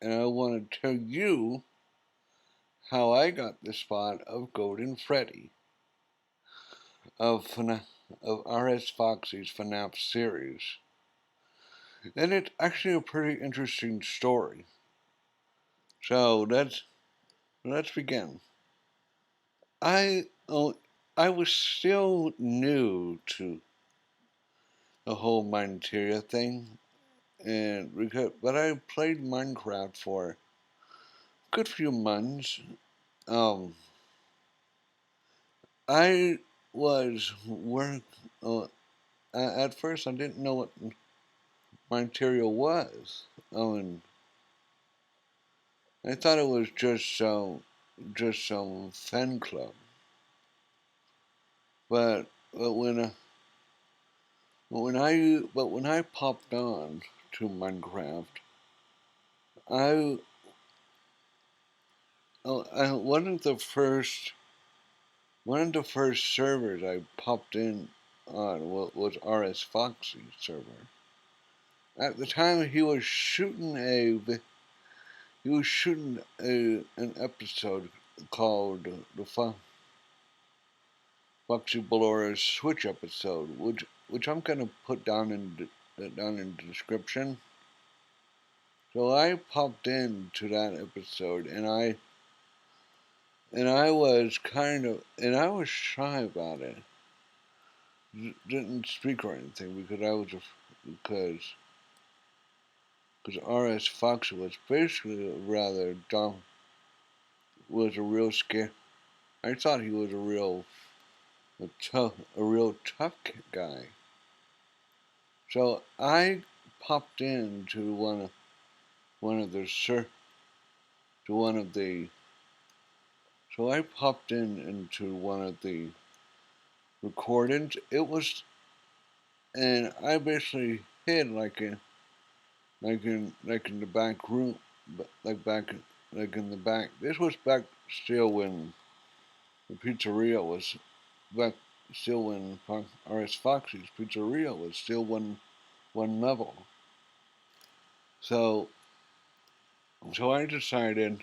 and I want to tell you how I got the spot of Golden Freddy of of R.S. Foxy's FNAF series, and it's actually a pretty interesting story. So let's begin. I oh, I was still new to the whole Minecraft thing, but I played Minecraft for a good few months. Um, I was work. At first, I didn't know what Minecraft was. I thought it was just some fan club. But but when uh, but when I popped on to Minecraft, I, one of the first servers I popped in on was RS Foxy's server. At the time, he was shooting an episode called the Foxy Balora's Switch episode, which I'm gonna put down in the description. So I popped into that episode, and I was shy about it. Didn't speak or anything because because R.S. Fox was basically rather dumb. Was a real scare. I thought he was a real tough guy. So I popped in to one of the sir to one of the so I popped into one of the recordings. It was and I basically hid like in the back room, like in the back. This was back still when the pizzeria was back still when R.S. Foxy's pizzeria was still one level. So so I decided.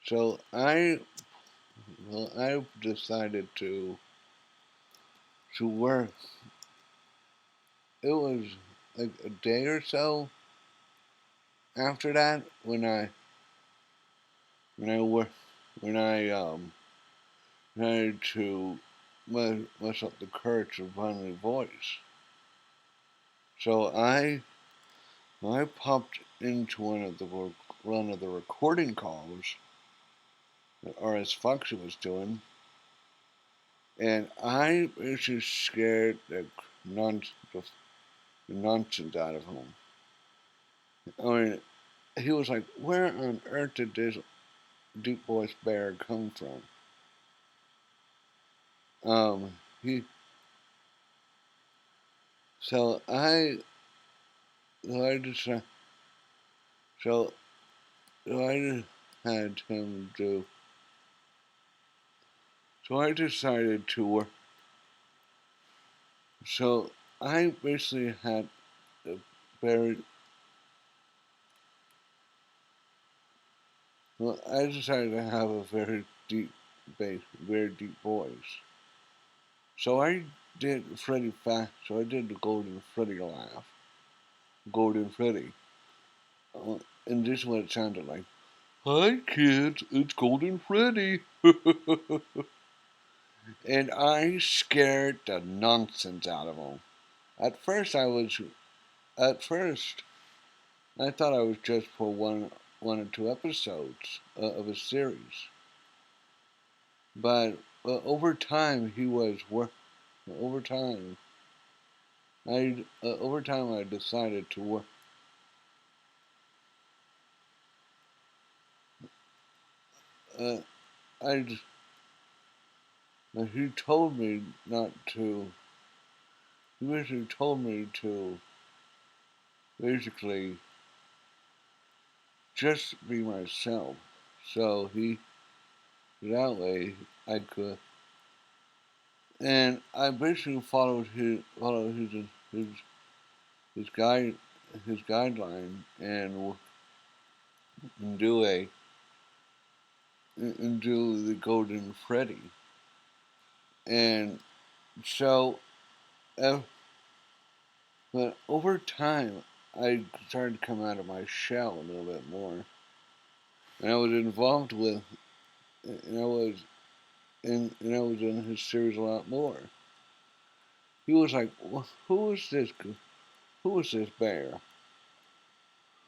So I decided to work. It was like a day or so after that when I work when I had to mess up the courage of finally voice. So I popped into one of the recording calls that R.S. Foxy was doing, and I was just scared the nonsense out of him. I mean, he was like, "Where on earth did this deep voice bear come from?" He so I decided so so I just had him do so I decided to work. So I basically had a very well. I decided to have a very deep bass, very deep voice. So I did Freddy fast. So I did the Golden Freddy laugh, Golden Freddy, and this is what it sounded like. Hi kids, it's Golden Freddy, and I scared the nonsense out of them. At first, I was at first I thought I was just for one or two episodes of a series, but over time he was work. Over time, I decided to work. Uh, I he told me not to. He basically told me to basically just be myself. So he that way I could, and I basically followed his his guide his guideline and do a and do the Golden Freddy. And so, uh, but over time, I started to come out of my shell a little bit more, and I was involved with, and I was in his series a lot more. He was like, well, "Who is this? Who is this bear?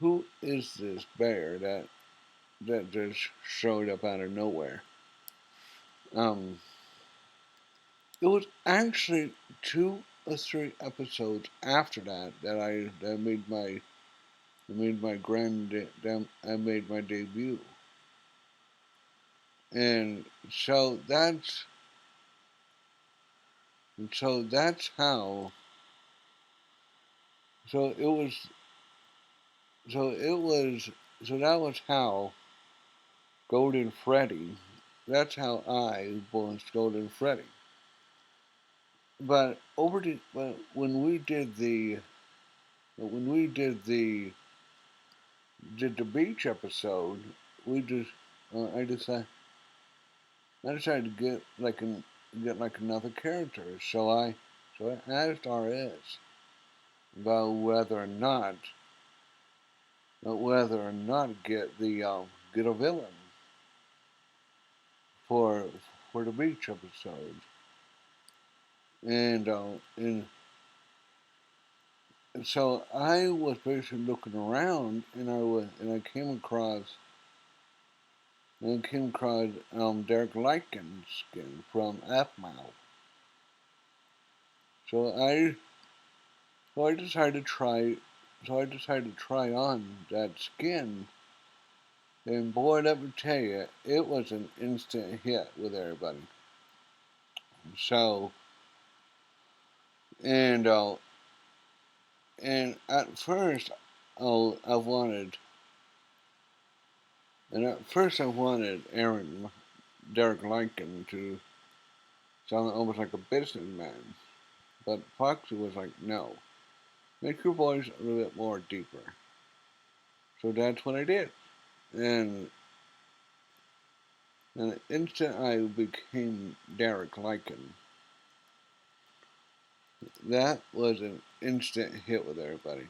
Who is this bear that just showed up out of nowhere?" Um, it was actually 2 or 3 episodes after that I made my I made my debut, and so that's that's how so it was so it was so that was how Golden Freddy. That's how I was Golden Freddy. But when we did the beach episode, we just I decided to get like another character. So I asked RS about whether or not get a villain for the beach episode, and so I was basically looking around, and I came across Derek Lycan's skin from Apmouth. So I so I decided to try on that skin, and boy, let me tell you, it was an instant hit with everybody. So and and at first, I wanted Aaron Derek Lincoln to sound almost like a businessman, but Foxy was like, no, make your voice a little bit more deeper. So that's what I did, and the instant I became Derek Lycan, that was an instant hit with everybody.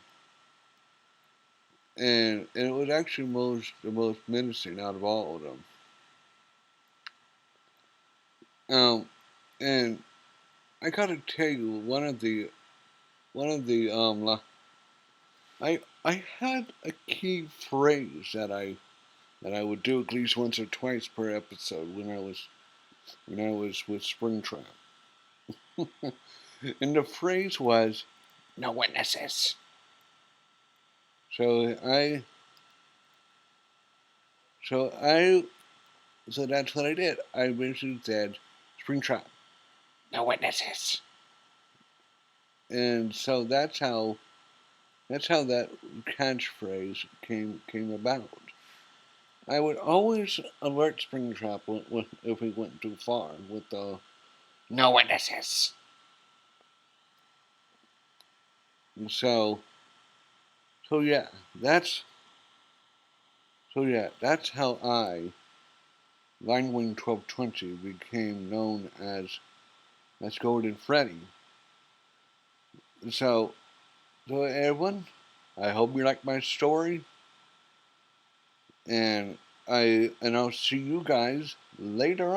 And it was actually the most menacing out of all of them. And I gotta tell you, one of the I had a key phrase that I would do at least once or twice per episode when I was with Springtrap, and the phrase was "no witnesses." So I so I so that's what I did. I basically said Springtrap, no witnesses, and so that's how that catchphrase came about. I would always alert Springtrap if we went too far with the no witnesses. And so yeah, that's that's how I, Linewing 1220, became known as Golden Freddy. So so everyone, I hope you like my story, and I'll see you guys later on.